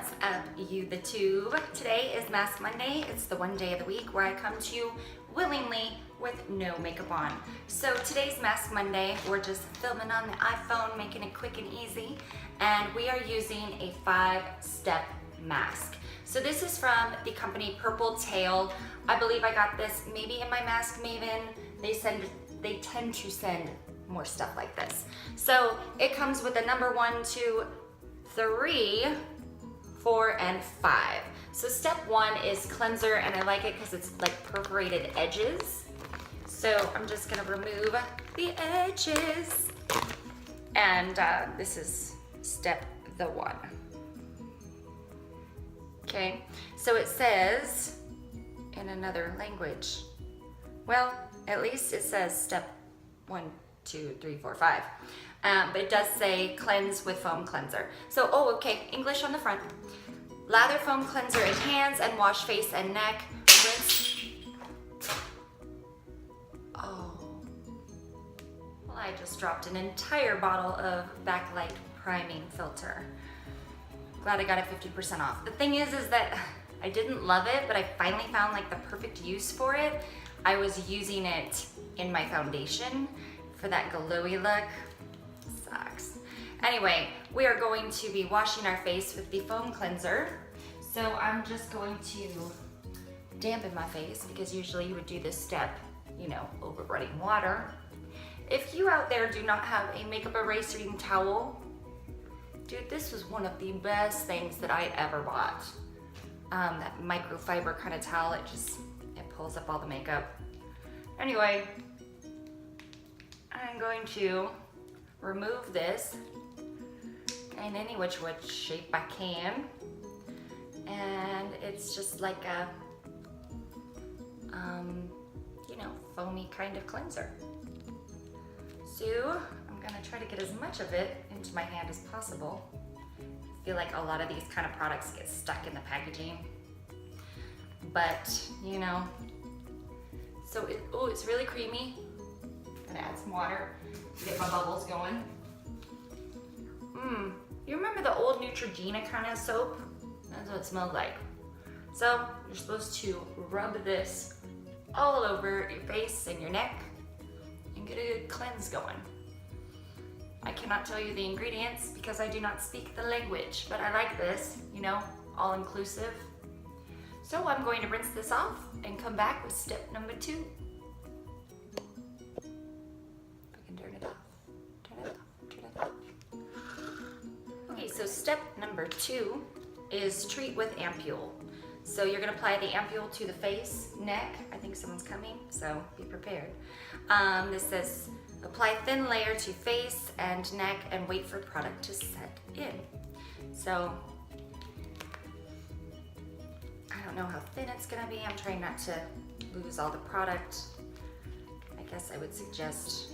What's up, you the tube? Today is Mask Monday. It's the one day of the week where I come to you willingly with no makeup on. So today's Mask Monday, we're just filming on the iPhone, making it quick and easy, and we are using a 5-step mask. So this is from the company PurpleTail. I believe I got this maybe in my Mask Maven. They tend to send more stuff like this. So it comes with a number 1, 2, 3, 4, and 5. So step 1 is cleanser, and I like it because it's like perforated edges. So I'm just gonna remove the edges. And this is step 1. Okay, so it says in another language. Well, at least it says step 1, 2, 3, 4, 5. But it does say cleanse with foam cleanser. So, okay, English on the front. Lather foam cleanser in hands and wash face and neck. Rinse. Oh. Well, I just dropped an entire bottle of backlight priming filter. Glad I got it 50% off. The thing is that I didn't love it, but I finally found like the perfect use for it. I was using it in my foundation for that glowy look. Sucks. Anyway, we are going to be washing our face with the foam cleanser. So I'm just going to dampen my face because usually you would do this step, you know, over running water. If you out there do not have a makeup erasing towel, dude, this was one of the best things that I ever bought. That microfiber kind of towel, it pulls up all the makeup. Anyway, I'm going to remove this in any which shape I can. And it's just like a, you know, foamy kind of cleanser. So I'm gonna try to get as much of it into my hand as possible. I feel like a lot of these kind of products get stuck in the packaging. But, you know, so it's really creamy. I'm gonna add some water to get my bubbles going. You remember the old Neutrogena kind of soap? That's what it smells like. So you're supposed to rub this all over your face and your neck and get a good cleanse going. I cannot tell you the ingredients because I do not speak the language, but I like this, you know, all inclusive. So I'm going to rinse this off and come back with step number 2. So step number 2 is treat with ampule. So you're gonna apply the ampule to the face, neck. I think someone's coming, so be prepared. This says apply thin layer to face and neck and wait for product to set in. So I don't know how thin it's gonna be. I'm trying not to lose all the product. I guess I would suggest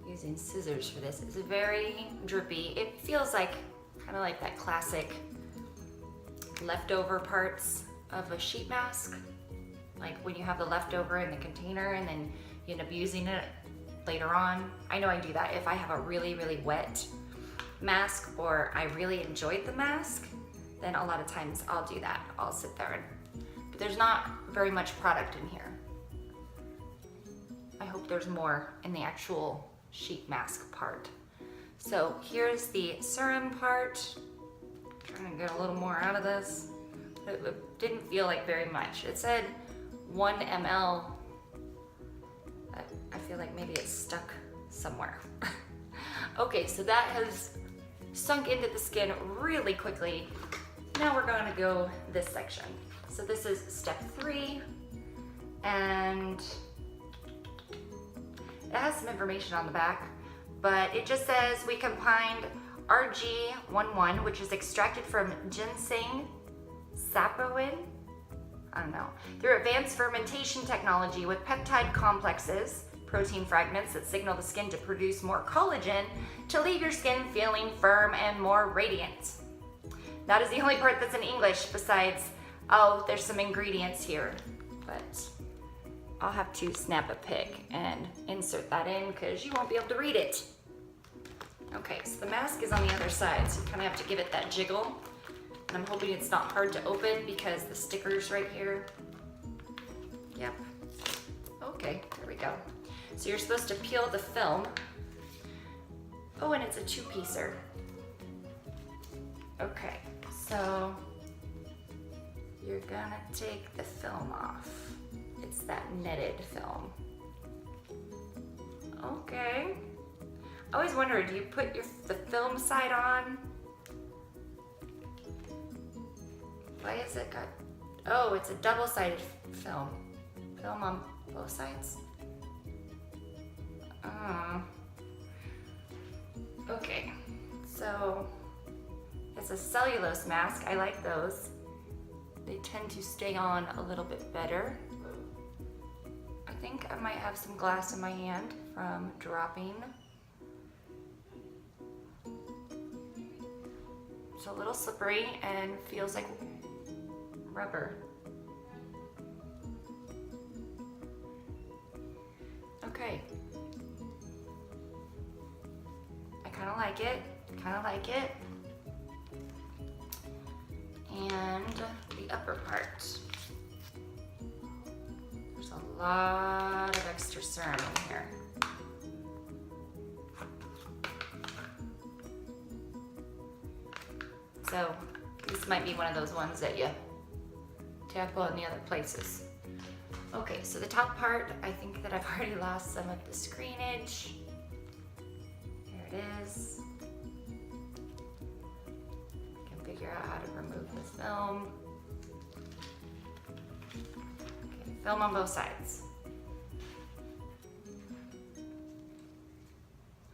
using scissors for this. It's very drippy. It feels like kind of like that classic leftover parts of a sheet mask. Like when you have the leftover in the container and then you end up using it later on. I know I do that if I have a really, really wet mask or I really enjoyed the mask, then a lot of times I'll do that. I'll sit there and, but there's not very much product in here. I hope there's more in the actual sheet mask part. So here's the serum part. Trying to get a little more out of this. It didn't feel like very much. It said 1 ml. I feel like maybe it's stuck somewhere. Okay, so that has sunk into the skin really quickly. Now we're going to go this section. So this is step 3, and it has some information on the back, but it just says we combined RG11, which is extracted from ginseng sapoin, I don't know, through advanced fermentation technology with peptide complexes, protein fragments that signal the skin to produce more collagen to leave your skin feeling firm and more radiant. That is the only part that's in English besides, oh, there's some ingredients here, but I'll have to snap a pic and insert that in because you won't be able to read it. Okay, so the mask is on the other side, so you kind of have to give it that jiggle And I'm hoping it's not hard to open because the sticker's right here. Yep. Okay, there we go. So you're supposed to peel the film. Oh, and it's a two-piecer. Okay, so you're gonna take the film off. It's that netted film. Okay. I always wondered, do you put the film side on? Why is it got, oh, it's a double-sided film. Film on both sides? Okay, so it's a cellulose mask. I like those. They tend to stay on a little bit better. I think I might have some glass in my hand from dropping. It's a little slippery and feels like rubber. Okay. I kind of like it. And the upper part. There's a lot of extra serum in here. So this might be one of those ones that you tap on the other places. Okay, so the top part, I think that I've already lost some of the screenage. Here it is. I can figure out how to remove the film. Okay, film on both sides.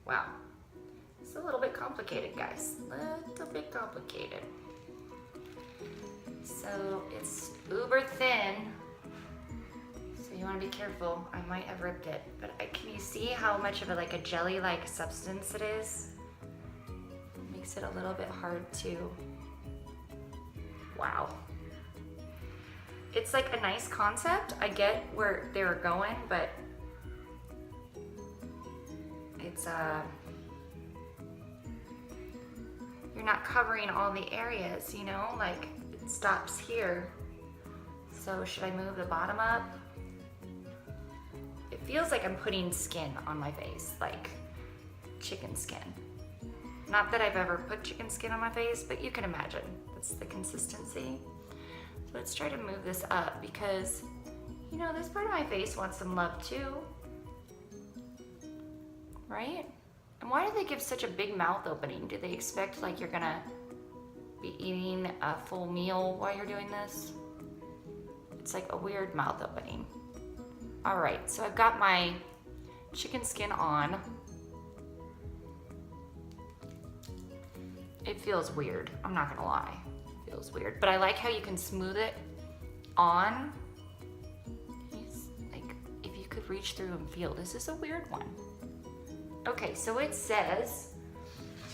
Wow, it's a little bit complicated, guys. A little bit complicated. So it's uber thin. You want to be careful. I might have ripped it, but can you see how much of a jelly-like substance it is? It makes it a little bit hard to. Wow. It's like a nice concept. I get where they were going, but it's you're not covering all the areas, you know? Like it stops here. So should I move the bottom up? It feels like I'm putting skin on my face, like chicken skin. Not that I've ever put chicken skin on my face, but you can imagine. That's the consistency. So let's try to move this up because, you know, this part of my face wants some love too. Right? And why do they give such a big mouth opening? Do they expect like you're gonna be eating a full meal while you're doing this? It's like a weird mouth opening. All right, so I've got my chicken skin on. It feels weird, I'm not gonna lie. It feels weird, but I like how you can smooth it on. Like, if you could reach through and feel, this is a weird one. Okay, so it says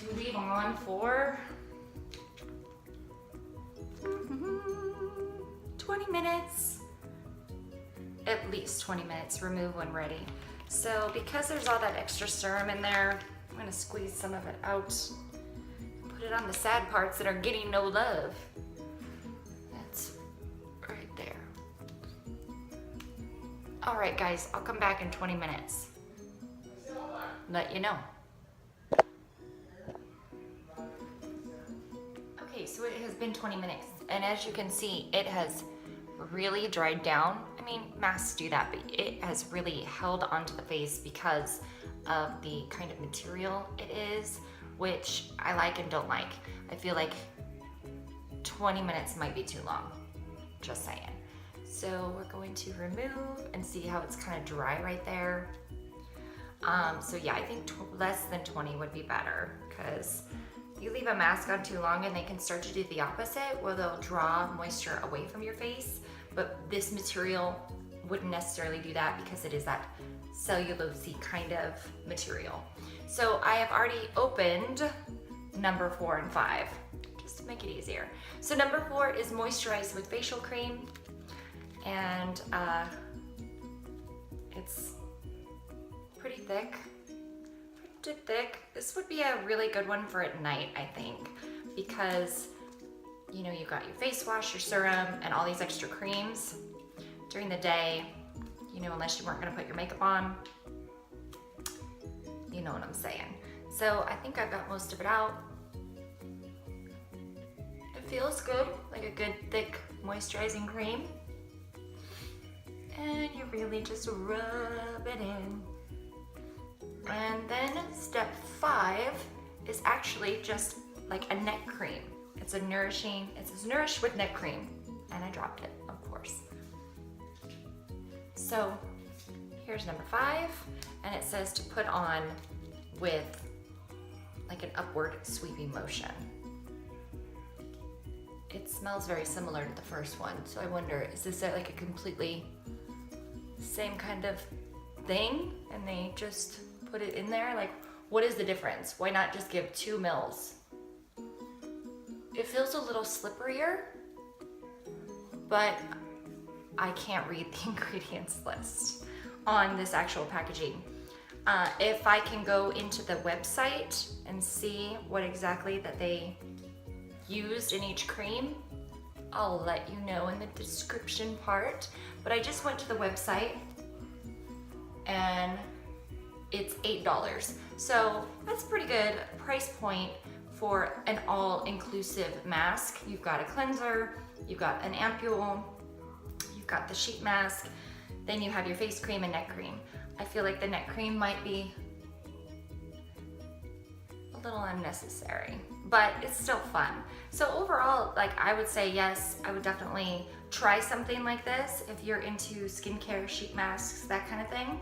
to leave on for 20 minutes. At least 20 minutes, remove when ready. So because there's all that extra serum in there, I'm gonna squeeze some of it out. Put it on the sad parts that are getting no love. That's right there. All right, guys, I'll come back in 20 minutes. Let you know. Okay, so it has been 20 minutes, and as you can see, it has really dried down. I mean, masks do that, but it has really held onto the face because of the kind of material it is, which I like and don't like. I feel like 20 minutes might be too long, just saying. So we're going to remove and see how it's kind of dry right there. So yeah, I think less than 20 would be better because you leave a mask on too long and they can start to do the opposite where they'll draw moisture away from your face, but this material wouldn't necessarily do that because it is that cellulose-y kind of material. So I have already opened number 4 and 5, just to make it easier. So number 4 is moisturized with facial cream, and it's pretty thick. This would be a really good one for at night, I think, because you know, you've got your face wash, your serum, and all these extra creams during the day, you know, unless you weren't gonna put your makeup on. You know what I'm saying. So I think I've got most of it out. It feels good, like a good thick moisturizing cream. And you really just rub it in. And then step 5 is actually just like a neck cream. It says Nourish with neck cream. And I dropped it, of course. So here's number 5, and it says to put on with like an upward sweeping motion. It smells very similar to the first one, so I wonder, is this like a completely same kind of thing and they just put it in there? Like, what is the difference? Why not just give 2 mils? It feels a little slipperier, but I can't read the ingredients list on this actual packaging. If I can go into the website and see what exactly that they used in each cream, I'll let you know in the description part. But I just went to the website and it's $8. So that's a pretty good price point for an all-inclusive mask. You've got a cleanser, you've got an ampule, you've got the sheet mask, then you have your face cream and neck cream. I feel like the neck cream might be a little unnecessary, but it's still fun. So overall, like, I would say yes, I would definitely try something like this if you're into skincare, sheet masks, that kind of thing.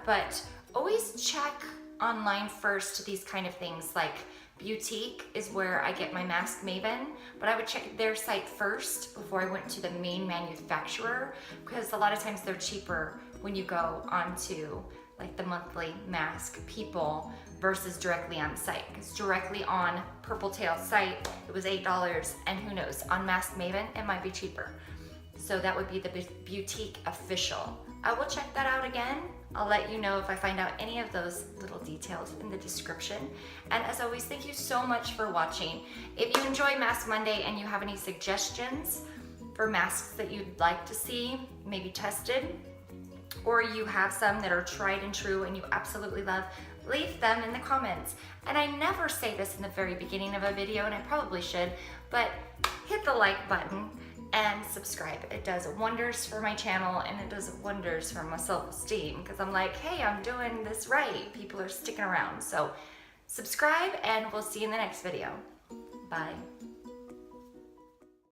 But always check online first these kind of things. Like Boutique is where I get my Mask Maven, but I would check their site first before I went to the main manufacturer, because a lot of times they're cheaper when you go onto like the monthly mask people versus directly on site. Because directly on PurpleTail site, it was $8, and who knows, on Mask Maven, it might be cheaper. So that would be the Boutique official. I will check that out again. I'll let you know if I find out any of those little details in the description. And as always, thank you so much for watching. If you enjoy Mask Monday and you have any suggestions for masks that you'd like to see maybe tested, or you have some that are tried and true and you absolutely love, leave them in the comments. And I never say this in the very beginning of a video, and I probably should, but hit the like button and subscribe. It does wonders for my channel, and it does wonders for my self-esteem, because I'm like, hey, I'm doing this right. People are sticking around. So subscribe, and we'll see you in the next video. Bye.